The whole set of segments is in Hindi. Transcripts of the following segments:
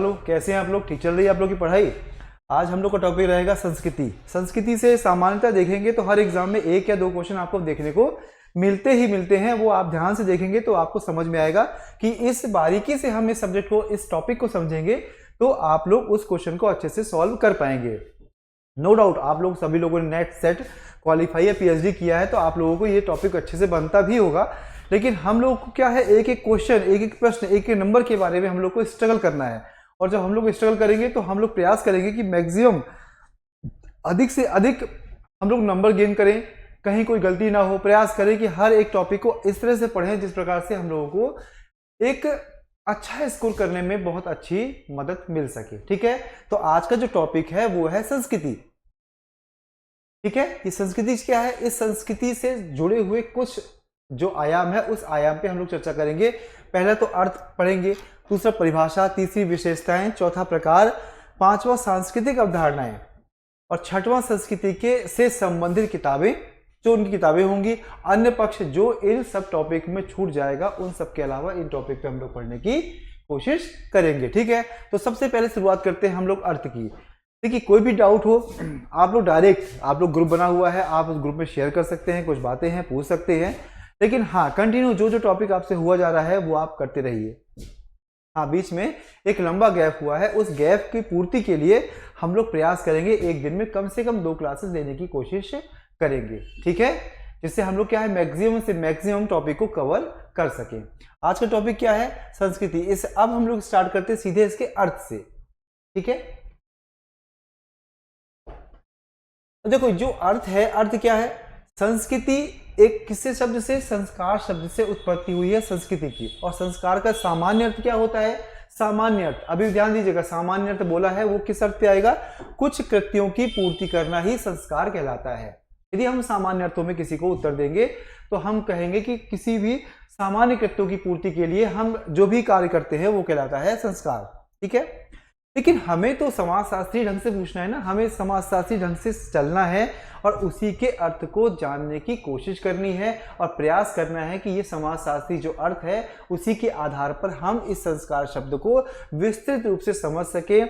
हेलो, कैसे हैं आप लोग? ठीक चल रही है आप लोग की पढ़ाई? आज हम लोग का टॉपिक रहेगा संस्कृति। संस्कृति से सामान्यतः देखेंगे तो हर एग्जाम में 1 या 2 क्वेश्चन आपको देखने को मिलते हैं। वो आप ध्यान से देखेंगे तो आपको समझ में आएगा कि इस बारीकी से हम इस सब्जेक्ट को, इस टॉपिक को समझेंगे तो आप लोग उस क्वेश्चन को अच्छे से सॉल्व कर पाएंगे। नो डाउट आप लोग सभी लोगों ने नेट सेट क्वालिफाई या पीएचडी किया है तो आप लोगों को ये टॉपिक अच्छे से बनता भी होगा। लेकिन हम लोग को क्या है, एक एक क्वेश्चन, एक एक प्रश्न, एक एक नंबर के बारे में हम लोग को स्ट्रगल करना है। और जब हम लोग स्ट्रगल करेंगे तो हम लोग प्रयास करेंगे कि मैक्सिमम अधिक से अधिक हम लोग नंबर गेन करें, कहीं कोई गलती ना हो। प्रयास करें कि हर एक टॉपिक को इस तरह से पढ़ें जिस प्रकार से हम लोगों को एक अच्छा स्कोर करने में बहुत अच्छी मदद मिल सके। ठीक है, तो आज का जो टॉपिक है वो है संस्कृति। ठीक है, ये संस्कृति क्या है? इस संस्कृति से जुड़े हुए कुछ जो आयाम है उस आयाम पे हम लोग चर्चा करेंगे। पहला तो अर्थ पढ़ेंगे, दूसरा परिभाषा, तीसरी विशेषताएं, चौथा प्रकार, पांचवा सांस्कृतिक अवधारणाएं और छठवां संस्कृति के से संबंधित किताबें, जो उनकी किताबें होंगी। अन्य पक्ष जो इन सब टॉपिक में छूट जाएगा उन सब के अलावा इन टॉपिक पे हम लोग पढ़ने की कोशिश करेंगे। ठीक है, तो सबसे पहले शुरुआत करते हैं हम लोग अर्थ की। देखिए, कोई भी डाउट हो आप लोग डायरेक्ट, आप लोग ग्रुप बना हुआ है, आप उस ग्रुप में शेयर कर सकते हैं, कुछ बातें हैं पूछ सकते हैं। लेकिन हाँ, कंटिन्यू जो टॉपिक आपसे हुआ जा रहा है वो आप करते रहिए। हाँ, बीच में एक लंबा गैप हुआ है, उस गैप की पूर्ति के लिए हम लोग प्रयास करेंगे एक दिन में कम से कम 2 क्लासेस लेने की कोशिश करेंगे। ठीक है, जिससे हम लोग क्या है, मैक्सिमम से मैक्सिमम टॉपिक को कवर कर सकें। आज का टॉपिक क्या है? संस्कृति। अब हम लोग स्टार्ट करते हैं सीधे इसके अर्थ से। ठीक है, देखो जो अर्थ है, अर्थ क्या है? संस्कृति एक किससे शब्द से, संस्कार शब्द से उत्पत्ति हुई है संस्कृति की। और संस्कार का सामान्य अर्थ क्या होता है? सामान्य अर्थ, अभी ध्यान दीजिएगा, सामान्य अर्थ बोला है वो किस अर्थ पे आएगा? कुछ कृत्यों की पूर्ति करना ही संस्कार कहलाता है। यदि हम सामान्य अर्थों में किसी को उत्तर देंगे तो हम कहेंगे कि किसी भी सामान्य कृत्यों की पूर्ति के लिए हम जो भी कार्य करते हैं वो कहलाता है संस्कार। ठीक है, लेकिन हमें तो समाजशास्त्री ढंग से पूछना है ना, हमें समाजशास्त्री ढंग से चलना है और उसी के अर्थ को जानने की कोशिश करनी है और प्रयास करना है कि ये समाजशास्त्री जो अर्थ है उसी के आधार पर हम इस संस्कार शब्द को विस्तृत रूप से समझ सके,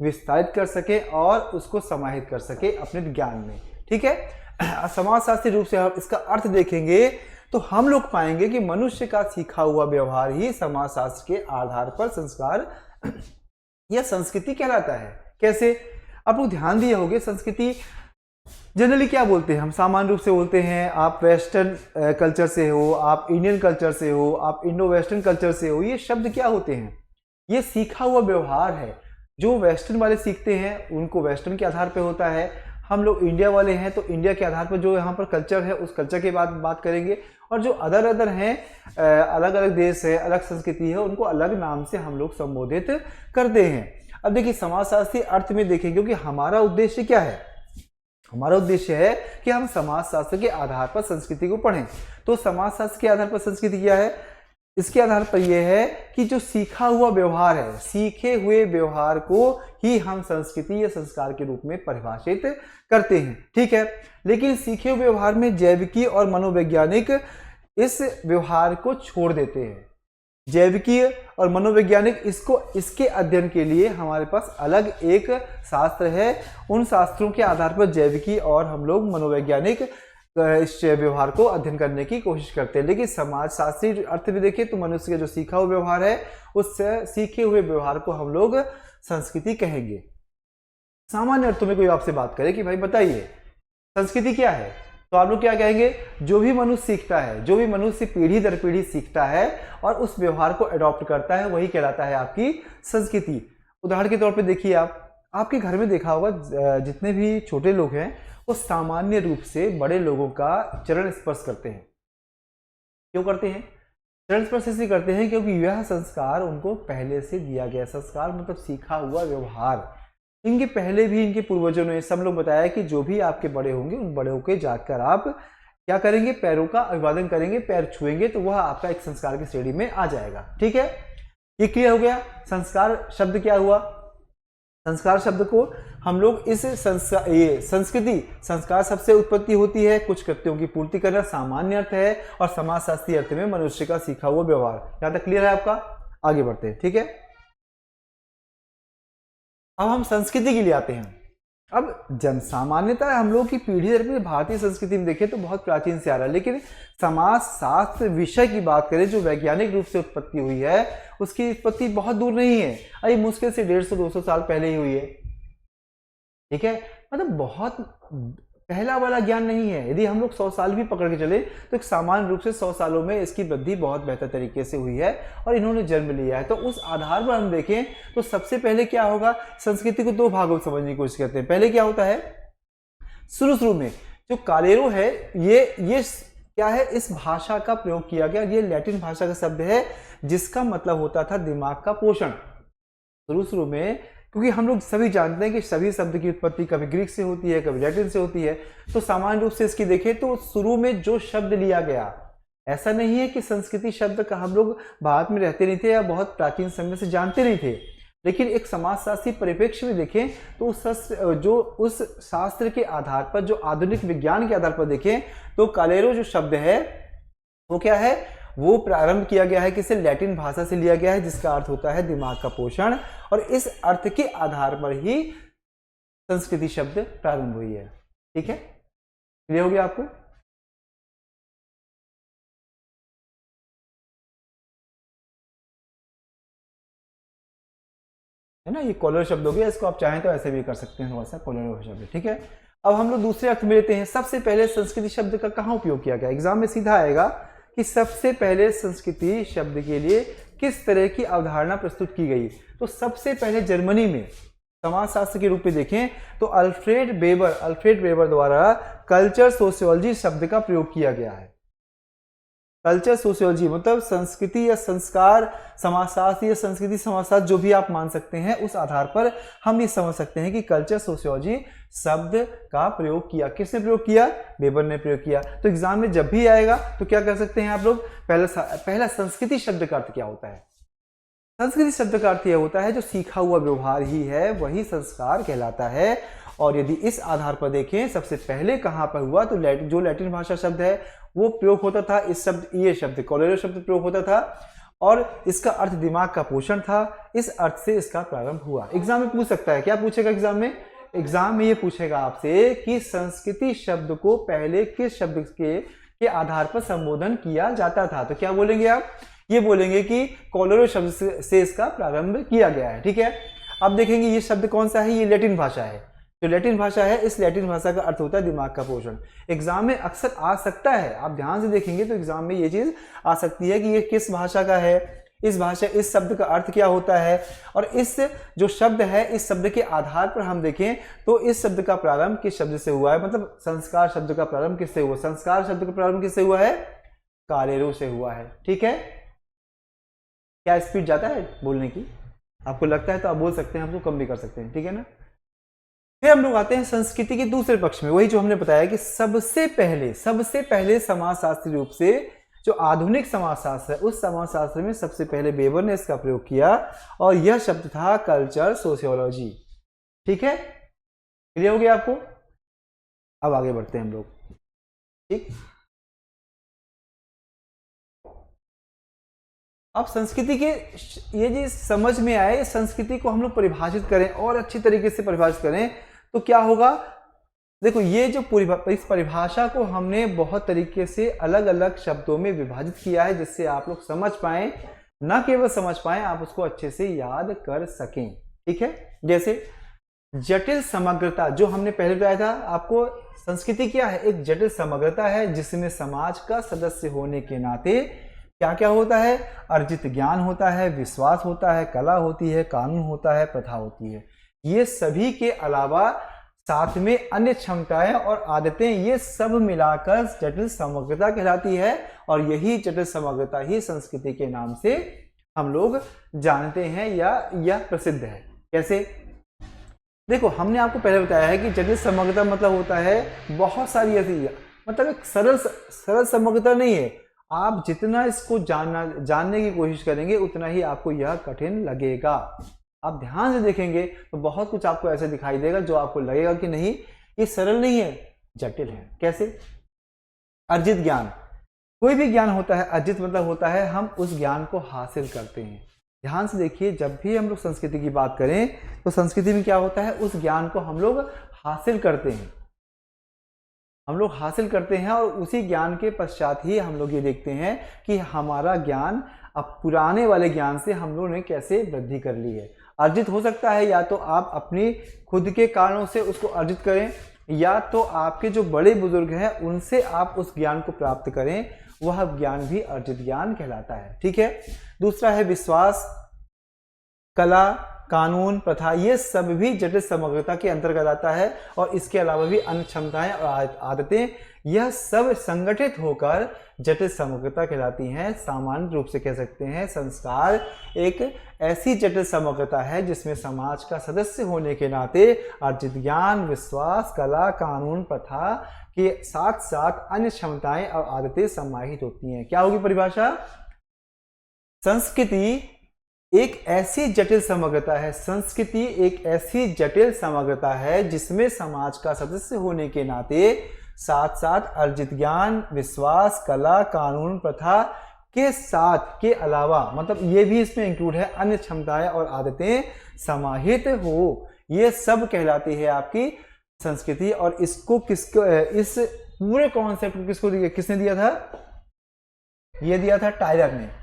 विस्तारित कर सके और उसको समाहित कर सके अपने ज्ञान में। ठीक है, समाजशास्त्री रूप से हम इसका अर्थ देखेंगे तो हम लोग पाएंगे कि मनुष्य का सीखा हुआ व्यवहार ही समाजशास्त्र के आधार पर संस्कार यह संस्कृति कहलाता है। कैसे? आप लोग ध्यान दिए होंगे, संस्कृति जनरली क्या बोलते हैं हम? सामान्य रूप से बोलते हैं आप वेस्टर्न कल्चर से हो, आप इंडियन कल्चर से हो, आप इंडो वेस्टर्न कल्चर से हो। ये शब्द क्या होते हैं? ये सीखा हुआ व्यवहार है। जो वेस्टर्न वाले सीखते हैं उनको वेस्टर्न के आधार पर होता है। हम लोग इंडिया वाले हैं तो इंडिया के आधार पर जो यहाँ पर कल्चर है उस कल्चर के बात करेंगे। और जो अदर हैं, अलग अलग देश है, अलग संस्कृति है, उनको अलग नाम से हम लोग संबोधित करते हैं। अब देखिए, समाजशास्त्री अर्थ में देखें, क्योंकि हमारा उद्देश्य क्या है? हमारा उद्देश्य है कि हम समाजशास्त्र के आधार पर संस्कृति को पढ़ें। तो समाजशास्त्र के आधार पर संस्कृति क्या है? इसके आधार पर यह है कि जो सीखा हुआ व्यवहार है, सीखे हुए व्यवहार को ही हम संस्कृति या संस्कार के रूप में परिभाषित करते हैं। ठीक है, लेकिन सीखे हुए व्यवहार में जैविकी और मनोवैज्ञानिक इस व्यवहार को छोड़ देते हैं। जैविकी और मनोवैज्ञानिक इसके अध्ययन के लिए हमारे पास अलग एक शास्त्र है। उन शास्त्रों के आधार पर जैविकी और हम लोग मनोवैज्ञानिक इस व्यवहार को अध्ययन करने की कोशिश करते हैं। लेकिन समाजशास्त्री अर्थ में देखें तो मनुष्य का जो सीखा हुआ व्यवहार है उस सीखे हुए व्यवहार को हम लोग संस्कृति कहेंगे। सामान्य अर्थों में कोई आपसे बात करे कि भाई बताइए संस्कृति क्या है, तो आप लोग क्या कहेंगे? जो भी मनुष्य सीखता है, जो भी मनुष्य पीढ़ी दर पीढ़ी सीखता है और उस व्यवहार को अडॉप्ट करता है, वही कहलाता है आपकी संस्कृति। उदाहरण के तौर पे देखिए, आपके घर में देखा होगा जितने भी छोटे लोग हैं वो सामान्य रूप से बड़े लोगों का चरण स्पर्श करते हैं। क्यों करते हैं? चरण स्पर्श इसलिए करते हैं क्योंकि यह संस्कार उनको पहले से दिया गया। संस्कार मतलब सीखा हुआ व्यवहार। इनके पहले भी इनके पूर्वजों ने सब लोग बताया कि जो भी आपके बड़े होंगे उन बड़े के जाकर आप क्या करेंगे? पैरों का अभिवादन करेंगे, पैर छुएंगे तो वह आपका एक संस्कार की श्रेणी में आ जाएगा। ठीक है, ये क्लियर हो गया। संस्कार शब्द क्या हुआ? संस्कार शब्द को हम लोग इस संस्कृति, संस्कार शब्द से उत्पत्ति होती है, कुछ कृत्यों की पूर्ति करना सामान्य अर्थ है और समाजशास्त्री अर्थ में मनुष्य का सीखा हुआ व्यवहार। यहां तक क्लियर है आपका? आगे बढ़ते हैं। ठीक है, अब हम संस्कृति के लिए आते हैं। अब जन सामान्यता हम लोग की पीढ़ी दर पीढ़ी भारतीय संस्कृति में देखें तो बहुत प्राचीन से आ रहा है, लेकिन समाज शास्त्र विषय की बात करें जो वैज्ञानिक रूप से उत्पत्ति हुई है उसकी उत्पत्ति बहुत दूर नहीं है, अभी मुश्किल से 150-200 साल पहले ही हुई है। ठीक है, मतलब बहुत पहला वाला ज्ञान नहीं है। यदि हम लोग 100 साल भी पकड़ के चले तो एक सामान्य रूप से 100 सालों में इसकी वृद्धि बहुत बेहतर तरीके से हुई है और इन्होंने जन्म लिया है। तो उस आधार पर हम देखें तो सबसे पहले क्या होगा, संस्कृति को दो भागों में समझने की कोशिश करते हैं। पहले क्या होता है, शुरू में जो कालेरो है ये क्या है, इस भाषा का प्रयोग किया गया। ये लैटिन भाषा का शब्द है जिसका मतलब होता था दिमाग का पोषण। शुरू में, क्योंकि हम लोग सभी जानते हैं कि सभी शब्द की उत्पत्ति कभी ग्रीक से होती है कभी लैटिन से होती है, तो सामान्य रूप से इसकी देखें तो शुरू में जो शब्द लिया गया, ऐसा नहीं है कि संस्कृति शब्द का हम लोग भारत में रहते नहीं थे या बहुत प्राचीन समय से जानते नहीं थे, लेकिन एक समाजशास्त्री परिप्रेक्ष्य में देखें तो उस शास्त्र के आधार पर, जो आधुनिक विज्ञान के आधार पर देखें तो कालेरो जो शब्द है वो क्या है, वो प्रारंभ किया गया है किसी लैटिन भाषा से लिया गया है जिसका अर्थ होता है दिमाग का पोषण, और इस अर्थ के आधार पर ही संस्कृति शब्द प्रारंभ हुई है। ठीक है, क्लियर हो गया आपको? है ना, ये कॉलर शब्द हो गया, इसको आप चाहें तो ऐसे भी कर सकते हैं, थोड़ा सा कॉलर शब्द। ठीक है, अब हम लोग दूसरे अर्थ में लेते हैं। सबसे पहले संस्कृति शब्द का कहाँ उपयोग किया गया, एग्जाम में सीधा आएगा कि सबसे पहले संस्कृति शब्द के लिए किस तरह की अवधारणा प्रस्तुत की गई। तो सबसे पहले जर्मनी में समाजशास्त्र के रूप में देखें तो अल्फ्रेड वेबर द्वारा कल्चर सोशियोलॉजी शब्द का प्रयोग किया गया है। कल्चर सोशियोलॉजी मतलब संस्कृति या संस्कार समाजशास्त्र या संस्कृति समाजशास्त्र जो भी आप मान सकते हैं, उस आधार पर हम ये समझ सकते हैं कि कल्चर सोशियोलॉजी शब्द का प्रयोग किया। किसने प्रयोग किया, वेबर ने प्रयोग किया। तो एग्जाम में जब भी आएगा तो क्या कर सकते हैं आप लोग, पहला संस्कृति शब्द का अर्थ क्या होता है। संस्कृति शब्द का अर्थ यह होता है जो सीखा हुआ व्यवहार ही है वही संस्कार कहलाता है। और यदि इस आधार पर देखें सबसे पहले कहां पर हुआ तो जो लैटिन भाषा शब्द है वो प्रयोग होता था। इस शब्द, ये शब्द कोलेरो शब्द प्रयोग होता था और इसका अर्थ दिमाग का पोषण था। इस अर्थ से इसका प्रारंभ हुआ। एग्जाम में पूछ सकता है, क्या पूछेगा एग्जाम में, एग्जाम में ये पूछेगा आपसे कि संस्कृति शब्द को पहले किस शब्द के आधार पर संबोधन किया जाता था। तो क्या बोलेंगे आप, ये बोलेंगे कि कोलेरो शब्द से इसका प्रारंभ किया गया है। ठीक है, अब देखेंगे ये शब्द कौन सा है, ये लैटिन भाषा है। जो लैटिन भाषा है, इस लैटिन भाषा का अर्थ होता है दिमाग का पोषण। एग्जाम में अक्सर आ सकता है, आप ध्यान से देखेंगे तो एग्जाम में ये चीज आ सकती है कि ये किस भाषा का है, इस शब्द का अर्थ क्या होता है। और इस जो शब्द है, इस शब्द के आधार पर हम देखें तो इस शब्द का प्रारंभ किस शब्द से हुआ है, मतलब संस्कार शब्द का प्रारंभ किससे हुआ, संस्कार शब्द का प्रारंभ किससे हुआ है, कालेरो से हुआ है। ठीक है, क्या स्पीड जाता है बोलने की, आपको लगता है तो आप बोल सकते हैं, हम तो कम भी कर सकते हैं। ठीक है ना, फिर हम लोग आते हैं संस्कृति के दूसरे पक्ष में। वही जो हमने बताया कि सबसे पहले समाजशास्त्री रूप से जो आधुनिक समाजशास्त्र है, उस समाजशास्त्र में सबसे पहले वेबर ने इसका प्रयोग किया और यह शब्द था कल्चर सोशियोलॉजी। ठीक है, क्लियर हो गया आपको? अब आगे बढ़ते हैं हम लोग। ठीक, अब संस्कृति के ये जी समझ में आए, संस्कृति को हम लोग परिभाषित करें और अच्छी तरीके से परिभाषित करें तो क्या होगा। देखो, ये जो इस परिभाषा को हमने बहुत तरीके से अलग अलग शब्दों में विभाजित किया है जिससे आप लोग समझ पाए, न केवल समझ पाए, आप उसको अच्छे से याद कर सकें। ठीक है, जैसे जटिल समग्रता, जो हमने पहले बताया था आपको, संस्कृति क्या है, एक जटिल समग्रता है जिसमें समाज का सदस्य होने के नाते क्या क्या होता है, अर्जित ज्ञान होता है, विश्वास होता है, कला होती है, कानून होता है, प्रथा होती है। ये सभी के अलावा साथ में अन्य क्षमताएं और आदतें, ये सब मिलाकर जटिल समग्रता कहलाती है। और यही जटिल समग्रता ही संस्कृति के नाम से हम लोग जानते हैं या यह प्रसिद्ध है। कैसे, देखो हमने आपको पहले बताया है कि जटिल समग्रता मतलब होता है बहुत सारी ऐसी, मतलब एक सरल समग्रता नहीं है। आप जितना इसको जानने की कोशिश करेंगे उतना ही आपको यह कठिन लगेगा। आप ध्यान से देखेंगे तो बहुत कुछ आपको ऐसे दिखाई देगा जो आपको लगेगा कि नहीं, ये सरल नहीं है, जटिल है। कैसे, अर्जित ज्ञान, कोई भी ज्ञान होता है, अर्जित मतलब होता है हम उस ज्ञान को हासिल करते हैं। ध्यान से देखिए, जब भी हम लोग संस्कृति की बात करें तो संस्कृति में क्या होता है, उस ज्ञान को हम लोग हासिल करते हैं, और उसी ज्ञान के पश्चात ही हम लोग ये देखते हैं कि हमारा ज्ञान अब पुराने वाले ज्ञान से हम लोगों ने कैसे वृद्धि कर ली है। अर्जित हो सकता है या तो आप अपनी खुद के कारणों से उसको अर्जित करें, या तो आपके जो बड़े बुजुर्ग हैं उनसे आप उस ज्ञान को प्राप्त करें, वह ज्ञान भी अर्जित ज्ञान कहलाता है। ठीक है। दूसरा है विश्वास, कला, कानून, प्रथा, ये सब भी जटिल समग्रता के अंतर्गत आता है, और इसके अलावा भी अन्य क्षमताएं और आदतें, यह सब संगठित होकर जटिल समग्रता कहलाती हैं। सामान्य रूप से कह सकते हैं संस्कार एक ऐसी जटिल समग्रता है जिसमें समाज का सदस्य होने के नाते अर्जित ज्ञान, विश्वास, कला, कानून, प्रथा के साथ साथ अन्य क्षमताएं और आदतें समाहित होती हैं। क्या होगी परिभाषा? संस्कृति एक ऐसी जटिल समग्रता है, संस्कृति एक ऐसी जटिल समग्रता है जिसमें समाज का सदस्य होने के नाते साथ साथ अर्जित ज्ञान, विश्वास, कला, कानून, प्रथा के साथ के अलावा, मतलब ये भी इसमें इंक्लूड है, अन्य क्षमताएं और आदतें समाहित हो, ये सब कहलाती है आपकी संस्कृति। और इसको इस पूरे कॉन्सेप्ट को किसने दिया था? ये दिया था टायलर ने।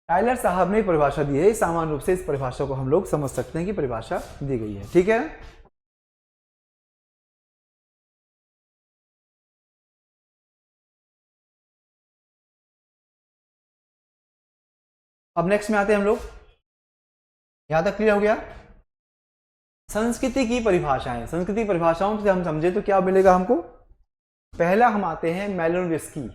टायलर साहब ने परिभाषा दी है। सामान्य रूप से इस परिभाषा को हम लोग समझ सकते हैं कि परिभाषा दी गई है। ठीक है। अब नेक्स्ट में आते हैं हम लोग। यहां तक क्लियर हो गया? संस्कृति की परिभाषाएं, संस्कृति की परिभाषाओं से हम समझे तो क्या मिलेगा हमको? पहला हम आते हैं मेलिनोव्स्की।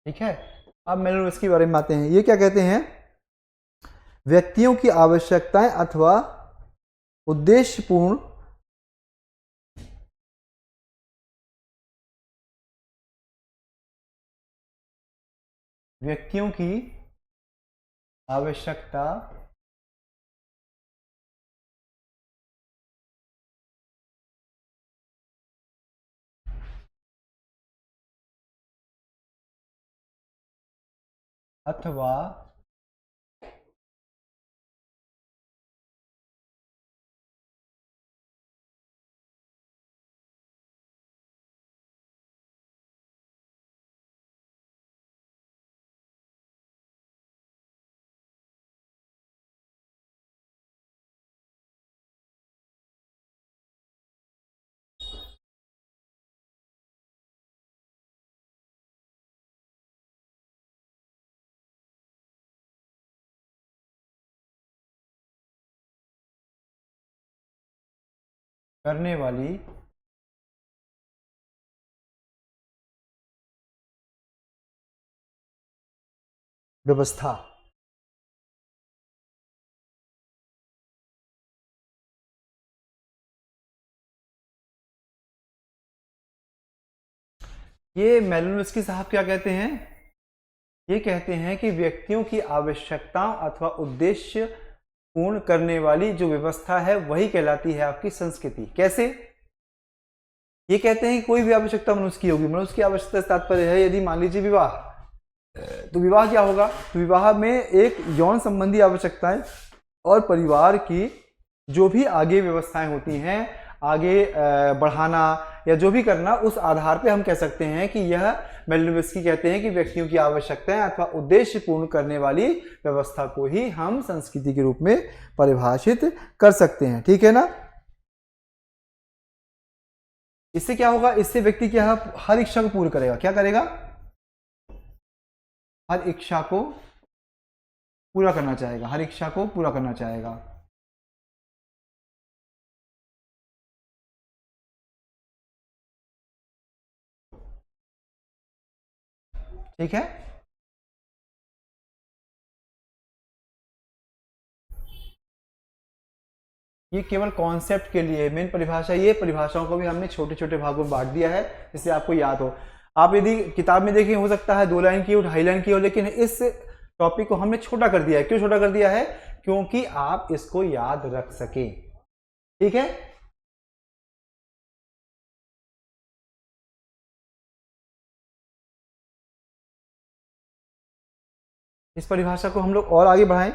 ठीक है। अब मेलिनोव्स्की के बारे में आते हैं। ये क्या कहते हैं? व्यक्तियों की आवश्यकताएं अथवा उद्देश्यपूर्ण व्यक्तियों की आवश्यकता अथवा करने वाली व्यवस्था। ये मेलिनोव्स्की साहब क्या कहते हैं? ये कहते हैं कि व्यक्तियों की आवश्यकताओं अथवा उद्देश्य पूर्ण करने वाली जो व्यवस्था है वही कहलाती है आपकी संस्कृति। कैसे? ये कहते हैं कि कोई भी आवश्यकता मनुष्य की होगी, मनुष्य की आवश्यकता से तात्पर्य है यदि मान लीजिए विवाह, तो विवाह क्या होगा? तो विवाह में एक यौन संबंधी आवश्यकताएं और परिवार की जो भी आगे व्यवस्थाएं होती हैं, आगे बढ़ाना या जो भी करना, उस आधार पे हम कह सकते हैं कि यह मेलिनोव्स्की कहते हैं कि व्यक्तियों की आवश्यकताएं अथवा उद्देश्य पूर्ण करने वाली व्यवस्था को ही हम संस्कृति के रूप में परिभाषित कर सकते हैं। ठीक है ना? इससे क्या होगा, इससे व्यक्ति क्या है, हर इच्छा को पूर्ण करेगा। क्या करेगा? हर इच्छा को पूरा करना चाहेगा, हर इच्छा को पूरा करना चाहेगा। ठीक है, ये केवल कॉन्सेप्ट के लिए मेन परिभाषा, ये परिभाषाओं को भी हमने छोटे छोटे भागों में बांट दिया है जिससे आपको याद हो। आप यदि किताब में देखें, हो सकता है 2 लाइन की हो, 2.5 लाइन की हो, लेकिन इस टॉपिक को हमने छोटा कर दिया है। क्यों छोटा कर दिया है? क्योंकि आप इसको याद रख सके। ठीक है, इस परिभाषा को हम लोग और आगे बढ़ाएं।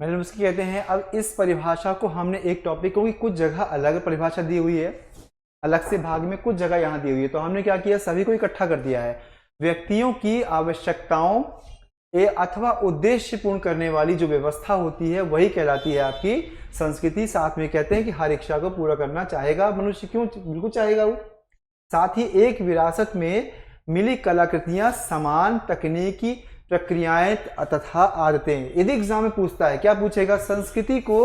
मतलब उसकी कहते हैं, अब इस परिभाषा को हमने एक टॉपिक, क्योंकि कुछ जगह अलग परिभाषा दी हुई है, अलग से भाग में कुछ जगह यहाँ दी हुई है, तो हमने क्या किया, सभी को इकट्ठा कर दिया है। व्यक्तियों की आवश्यकताओं अथवा उद्देश्य पूर्ण करने वाली जो व्यवस्था होती है वही कहलाती है आपकी संस्कृति। साथ में कहते हैं कि हर इच्छा को पूरा करना चाहेगा मनुष्य, क्यों? बिल्कुल चाहेगा वो। साथ ही एक विरासत में मिली कलाकृतियां, समान तकनीकी प्रक्रियाएं तथा आदतें। यदि एग्जाम में पूछता है, क्या पूछेगा, संस्कृति को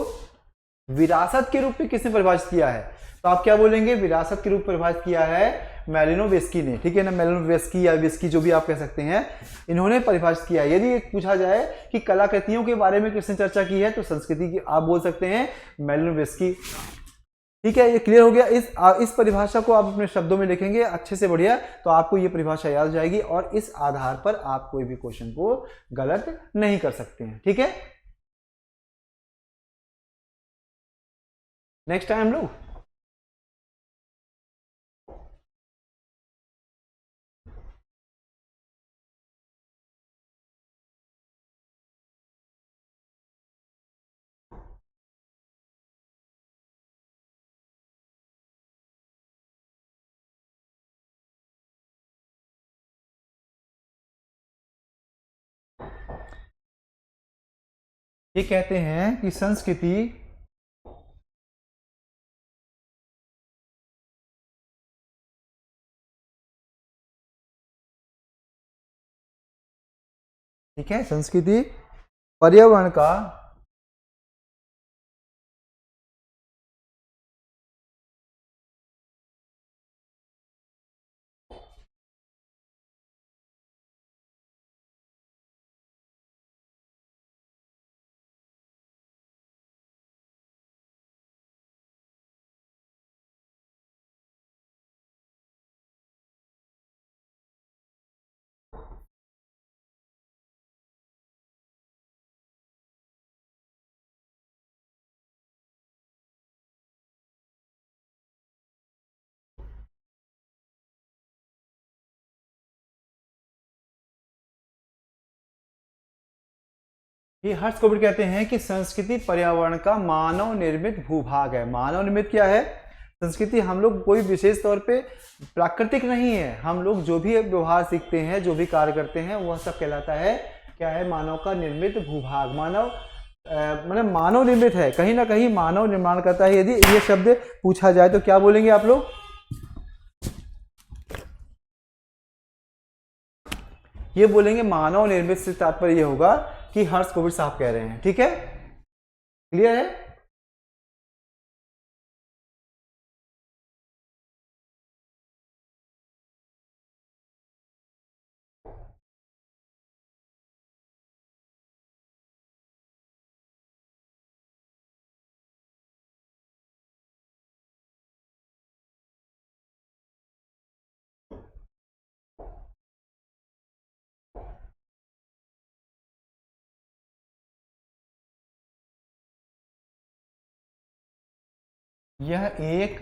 विरासत के रूप में किसने परिभाषित किया है, तो आप क्या बोलेंगे, विरासत के रूप में परिभाषित किया है मैलिनोव्स्की ने। ठीक है ना, मैलिनोव्स्की या विस्की जो भी आप कह सकते हैं, इन्होंने परिभाषित किया है। यदि पूछा जाए कि कलाकृतियों के बारे में किसने चर्चा की है, तो संस्कृति की आप बोल सकते हैं मैलिनोव्स्की। ठीक है, ये क्लियर हो गया। इस परिभाषा को आप अपने शब्दों में लिखेंगे अच्छे से, बढ़िया, तो आपको ये परिभाषा याद जाएगी और इस आधार पर आप कोई भी क्वेश्चन को गलत नहीं कर सकते हैं। ठीक है, नेक्स्ट टाइम लोग ये कहते हैं कि संस्कृति ठीक है, संस्कृति पर्यावरण का ये हर्ष कोविड कहते हैं कि संस्कृति पर्यावरण का मानव निर्मित भूभाग है। मानव निर्मित क्या है? संस्कृति हम लोग कोई विशेष तौर पे प्राकृतिक नहीं है, हम लोग जो भी व्यवहार सीखते हैं, जो भी कार्य करते हैं, वह सब कहलाता है क्या है? मानव का निर्मित भूभाग। मानव मतलब मानव निर्मित है, कहीं ना कहीं मानव निर्माण करता है। यदि ये शब्द पूछा जाए तो क्या बोलेंगे आप लोग? ये बोलेंगे मानव निर्मित से तात्पर्य ये होगा कि हर्ष कोविद साहब कह रहे हैं। ठीक है, क्लियर है? यह एक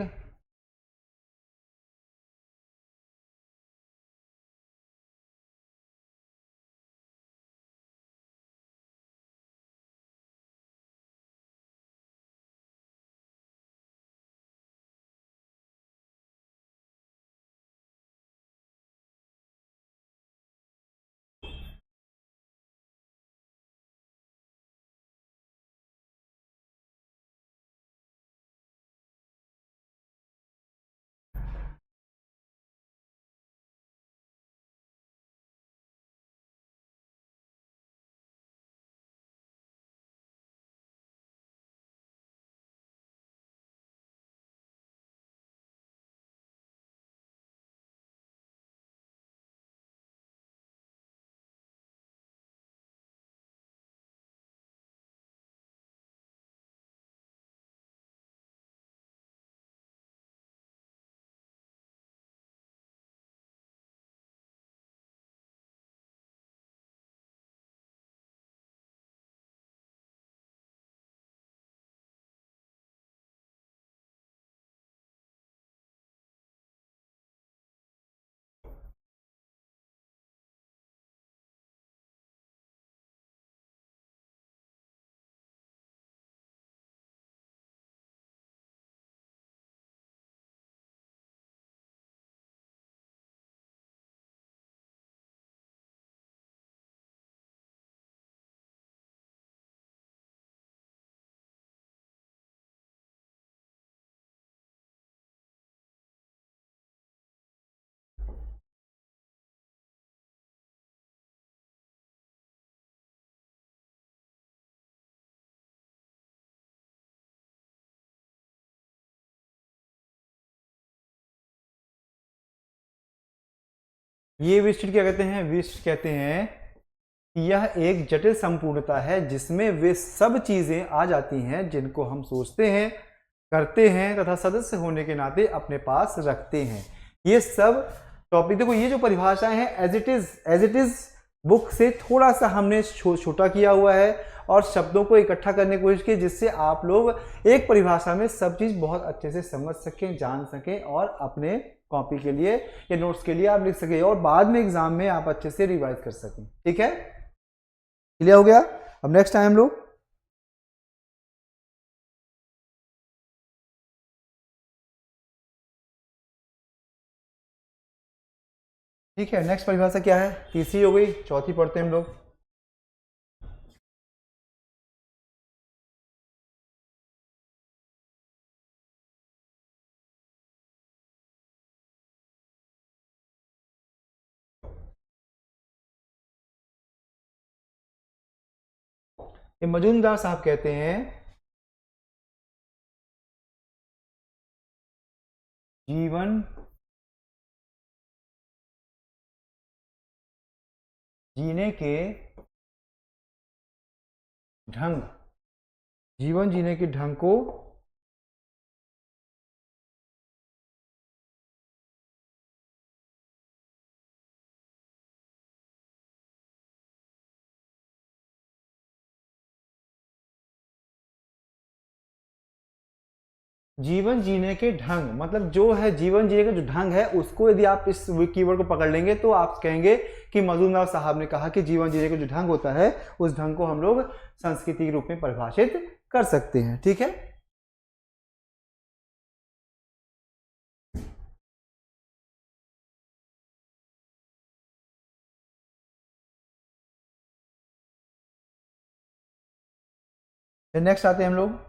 ये विशिष्ट क्या कहते हैं? विशिष्ट कहते हैं कि यह एक जटिल संपूर्णता है जिसमें वे सब चीजें आ जाती हैं जिनको हम सोचते हैं, करते हैं तथा सदस्य होने के नाते अपने पास रखते हैं। ये सब टॉपिक देखो, ये जो परिभाषाएं हैं एज इट इज बुक से थोड़ा सा हमने छोटा किया हुआ है और शब्दों को इकट्ठा करने की कोशिश की जिससे आप लोग एक परिभाषा में सब चीज बहुत अच्छे से समझ सकें, जान सकें और अपने कॉपी के लिए या नोट्स के लिए आप लिख सकें और बाद में एग्जाम में आप अच्छे से रिवाइज कर सकें। ठीक है, क्लियर हो गया? अब नेक्स्ट टाइम लोग ठीक है, नेक्स्ट परिभाषा क्या है? तीसरी हो गई, चौथी पढ़ते हैं हम लोग। ये मजूमदार साहब कहते हैं जीवन जीने के ढंग, जीवन जीने के ढंग को जीवन जीने के ढंग मतलब जो है जीवन जीने का जो ढंग है उसको यदि आप इस कीवर्ड को पकड़ लेंगे तो आप कहेंगे कि मजूमदार साहब ने कहा कि जीवन जीने का जो ढंग होता है उस ढंग को हम लोग संस्कृति के रूप में परिभाषित कर सकते हैं। ठीक है, नेक्स्ट आते हैं हम लोग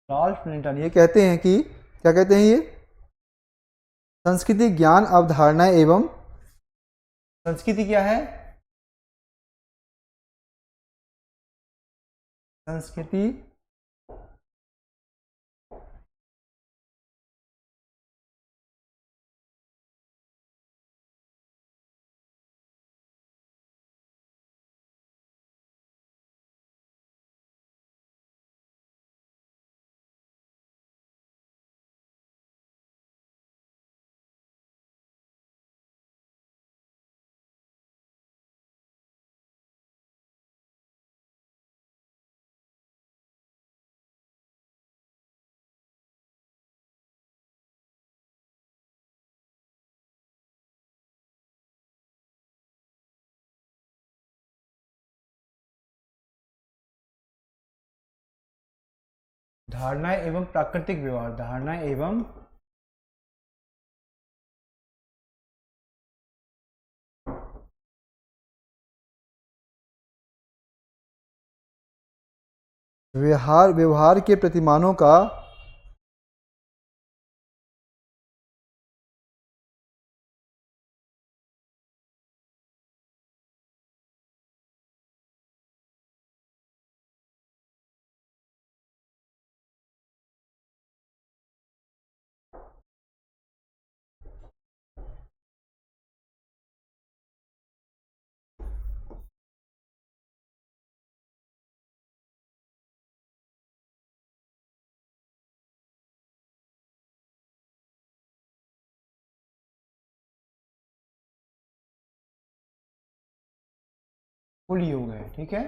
रॉल्फ मिल्टन ये कहते हैं कि क्या कहते हैं ये, संस्कृति ज्ञान अवधारणा एवं, संस्कृति क्या है, संस्कृति धारणाएं एवं प्राकृतिक व्यवहार, धारणाएं एवं व्यवहार के प्रतिमानों का कुल योग है। ठीक है,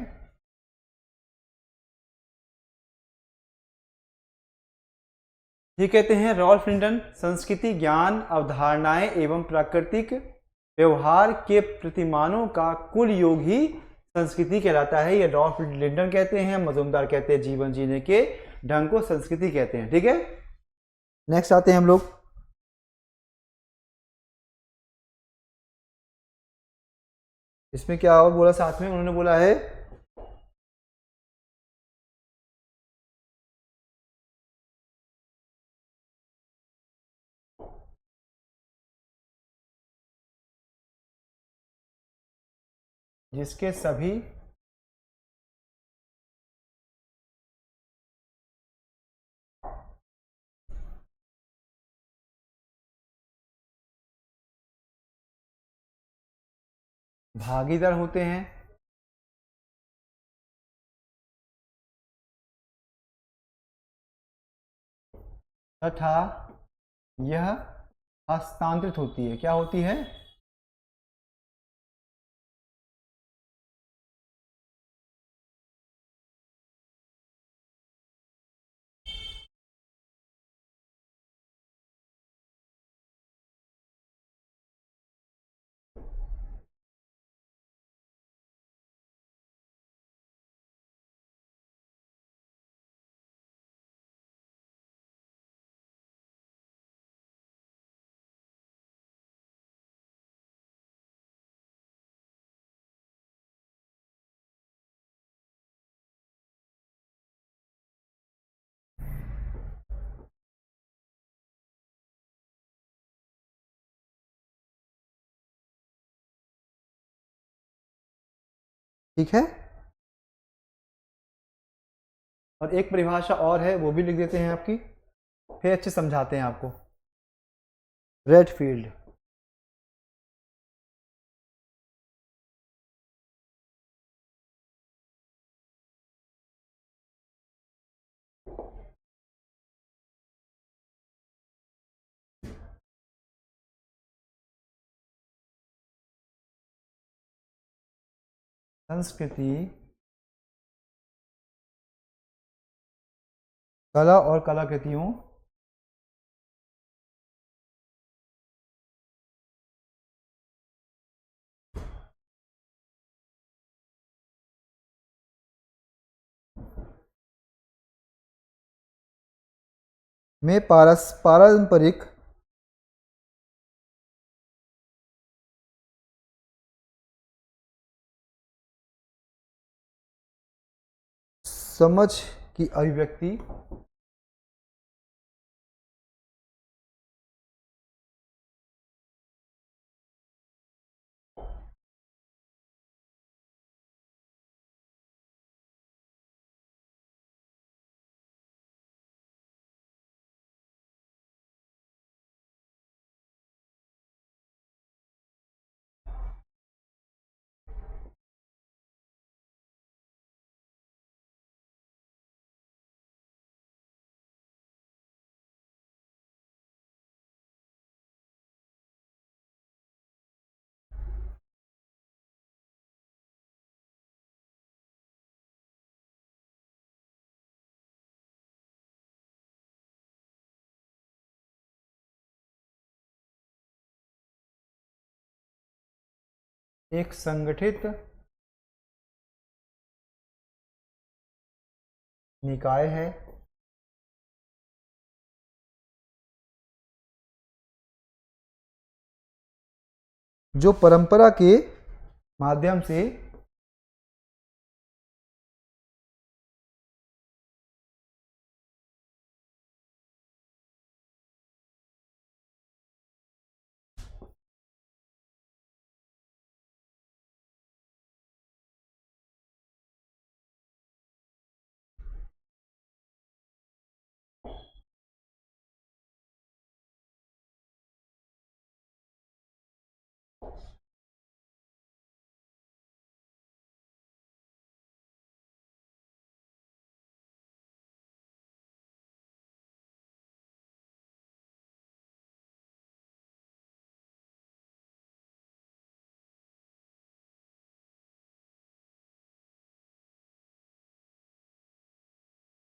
ये कहते हैं रॉल्फ लिंडन, संस्कृति ज्ञान अवधारणाएं एवं प्राकृतिक व्यवहार के प्रतिमानों का कुल योग ही संस्कृति कहलाता है। ये रॉल्फ लिंडन कहते हैं, मजूमदार कहते हैं जीवन जीने के ढंग को संस्कृति कहते हैं। ठीक है, नेक्स्ट आते हैं हम लोग, इसमें क्या और बोला साथ में, उन्होंने बोला है जिसके सभी भागीदार होते हैं तथा यह हस्तांतरित होती है। क्या होती है, ठीक है। और एक परिभाषा और है, वो भी लिख देते हैं आपकी, फिर अच्छे समझाते हैं आपको। रेडफील्ड, संस्कृति कला और कलाकृतियों में पारंपरिक समझ की अभिव्यक्ति एक संगठित निकाय है जो परंपरा के माध्यम से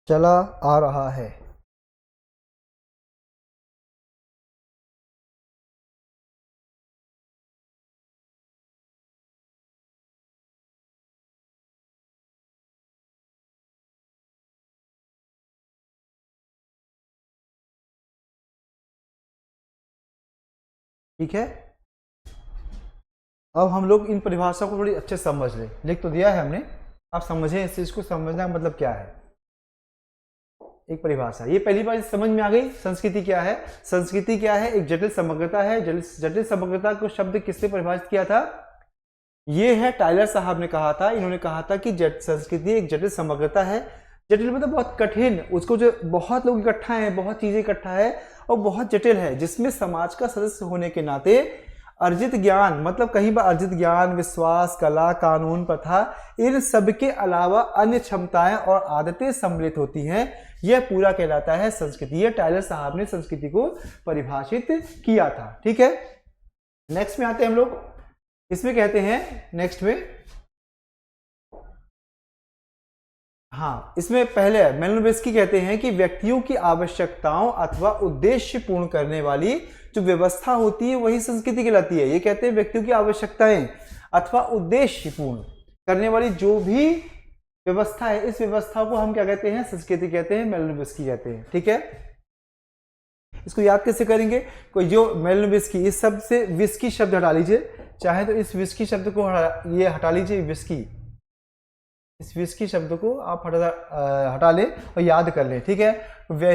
चला आ रहा है। ठीक है, अब हम लोग इन परिभाषा को थोड़ी अच्छे से समझ लें। लिख तो दिया है हमने, आप समझें इस चीज को। समझना का मतलब क्या है? एक परिभाषा, ये पहली बार समझ में आ गई। संस्कृति क्या है? संस्कृति क्या है? एक जटिल समग्रता है। जटिल समग्रता को शब्द किसने परिभाषित किया था? ये है टाइलर साहब ने कहा था। इन्होंने कहा था कि संस्कृति एक जटिल समग्रता है। जटिल मतलब बहुत कठिन, उसको जो बहुत लोग इकट्ठा हैं, बहुत चीजें इकट्ठा है और बहुत जटिल है, जिसमें समाज का सदस्य होने के नाते अर्जित ज्ञान, मतलब कहीं बार अर्जित ज्ञान, विश्वास, कला, कानून, प्रथा, इन सब के अलावा अन्य क्षमताएं और आदतें सम्मिलित होती हैं। यह पूरा कहलाता है संस्कृति। यह टाइलर साहब ने संस्कृति को परिभाषित किया था। ठीक है, नेक्स्ट में आते हैं हम लोग। इसमें कहते हैं नेक्स्ट में, हाँ, इसमें पहले मेलिनोव्स्की कहते हैं कि व्यक्तियों की आवश्यकताओं अथवा उद्देश्य पूर्ण करने वाली जो व्यवस्था होती है वही संस्कृति कहलाती है। ये कहते हैं व्यक्तियों की आवश्यकताएं अथवा उद्देश्य पूर्ण करने वाली जो भी व्यवस्था है, इस व्यवस्था को हम क्या कहते हैं? संस्कृति कहते हैं, मेलिनोव्स्की कहते हैं। ठीक है, इसको याद कैसे करेंगे? कोई जो मेलिनोव्स्की, इस शब्द से विस्की शब्द हटा लीजिए, चाहे तो इस विस्की शब्द को ये हटा लीजिए, विस्की, इस विस्की शब्द को आप हटा लें और याद कर लें। ठीक है,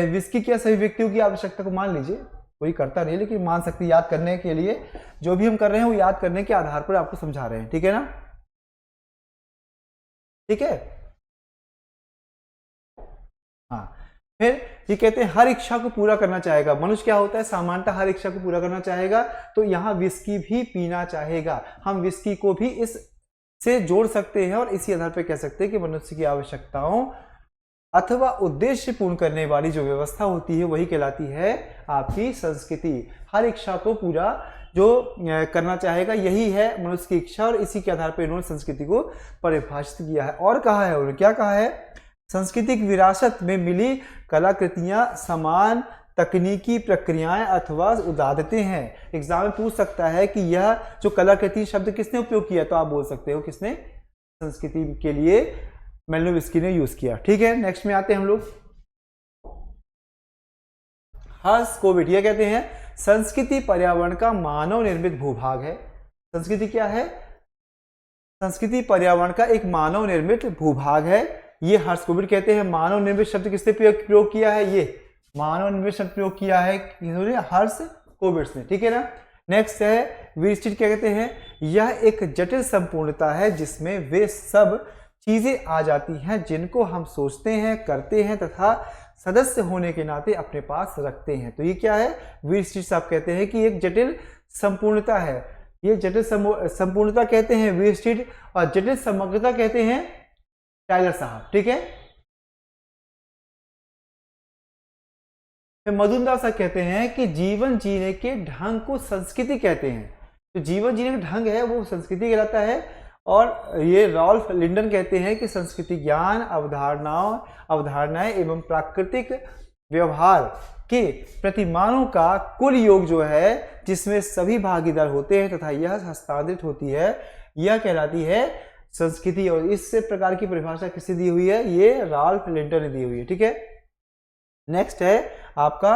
विस्की क्या सभी व्यक्तियों की आवश्यकता को मान लीजिए, कोई करता नहीं लेकिन मान सकते, याद करने के लिए जो भी हम कर रहे हैं वो याद करने के आधार पर आपको समझा रहे हैं। ठीक है ना? ठीक है, हाँ। फिर ये कहते हैं हर इच्छा को पूरा करना चाहेगा। मनुष्य क्या होता है? सामान्यतः हर इच्छा को पूरा करना चाहेगा, तो यहाँ विस्की भी पीना चाहेगा। हम विस्की को भी इस से जोड़ सकते हैं और इसी आधार पर कह सकते हैं कि मनुष्य की आवश्यकताओं अथवा उद्देश्य पूर्ण करने वाली जो व्यवस्था होती है वही कहलाती है आपकी संस्कृति। हर इच्छा को पूरा जो करना चाहेगा, यही है मनुष्य की इच्छा, और इसी के आधार पर इन्होंने संस्कृति को परिभाषित किया है। और कहा है, उन्होंने क्या कहा है? सांस्कृतिक विरासत में मिली कलाकृतियां समान तकनीकी प्रक्रियाएं अथवा उदाहरतें हैं। एग्जाम में पूछ सकता है कि यह जो कलाकृति शब्द किसने उपयोग किया, तो आप बोल सकते हो किसने? संस्कृति के लिए मेलिनोव्स्की ने यूज किया। ठीक है, नेक्स्ट में आते हैं हम लोग। हर्ष कोविड ये कहते हैं संस्कृति पर्यावरण का मानव निर्मित भूभाग है। संस्कृति क्या है? संस्कृति पर्यावरण का एक मानव निर्मित भूभाग है। ये हर्ष कोविड कहते हैं। मानव निर्मित शब्द किसने प्रयोग किया है? ये मानव निर्मित शब्द प्रयोग किया है हर्ष कोविड ने। ठीक है ना? नेक्स्ट है वीरस्टीड क्या कहते हैं? यह एक जटिल संपूर्णता है जिसमें वे सब चीजें आ जाती हैं जिनको हम सोचते हैं, करते हैं तथा सदस्य होने के नाते अपने पास रखते हैं। तो ये क्या है? वीरस्टीड साहब कहते हैं कि एक जटिल संपूर्णता है। ये जटिल संपूर्णता कहते हैं वीरस्टीड, और जटिल समग्रता कहते हैं टाइलर साहब। ठीक है, मधुमदास साहब कहते हैं कि जीवन जीने के ढंग को संस्कृति कहते हैं। तो जीवन जीने का ढंग है वो संस्कृति कहलाता है। और ये रॉल्फ लिंडन कहते हैं कि संस्कृति ज्ञान, अवधारणाएं एवं प्राकृतिक व्यवहार के प्रतिमानों का कुल योग जो है, जिसमें सभी भागीदार होते हैं तथा यह हस्तांतरित होती है, यह कहलाती है संस्कृति। और इस प्रकार की परिभाषा किससे दी हुई है? ये राल्फ लिंटर ने दी हुई है। ठीक है, नेक्स्ट है आपका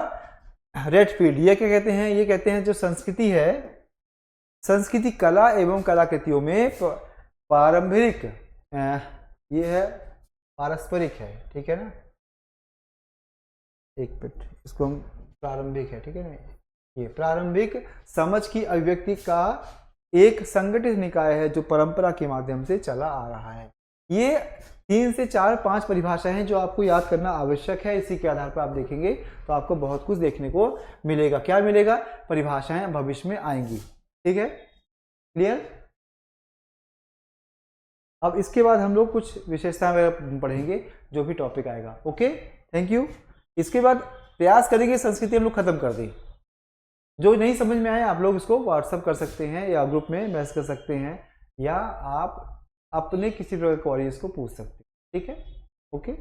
रेडफील्ड। ये क्या कहते हैं? ये कहते हैं जो संस्कृति है, संस्कृति कला एवं कलाकृतियों में पारंपरिक, ये है पारस्परिक है। ठीक है ना, एक मिनट, इसको हम प्रारंभिक है। ठीक है ना, ये प्रारंभिक समझ की अभिव्यक्ति का एक संगठित निकाय है जो परंपरा के माध्यम से चला आ रहा है। ये 3 से 4 5 परिभाषाएं हैं जो आपको याद करना आवश्यक है। इसी के आधार पर आप देखेंगे तो आपको बहुत कुछ देखने को मिलेगा। क्या मिलेगा? परिभाषाएं भविष्य में आएंगी। ठीक है, क्लियर? अब इसके बाद हम लोग कुछ विशेषताएं वगैरह पढ़ेंगे जो भी टॉपिक आएगा। Okay, thank you. इसके बाद प्रयास करेंगे संस्कृति हम लोग खत्म कर दें। जो नहीं समझ में आए आप लोग इसको व्हाट्सअप कर सकते हैं या ग्रुप में मैसेज कर सकते हैं, या आप अपने किसी प्रकार क्वेरीज को पूछ सकते हैं। ठीक है, ओके।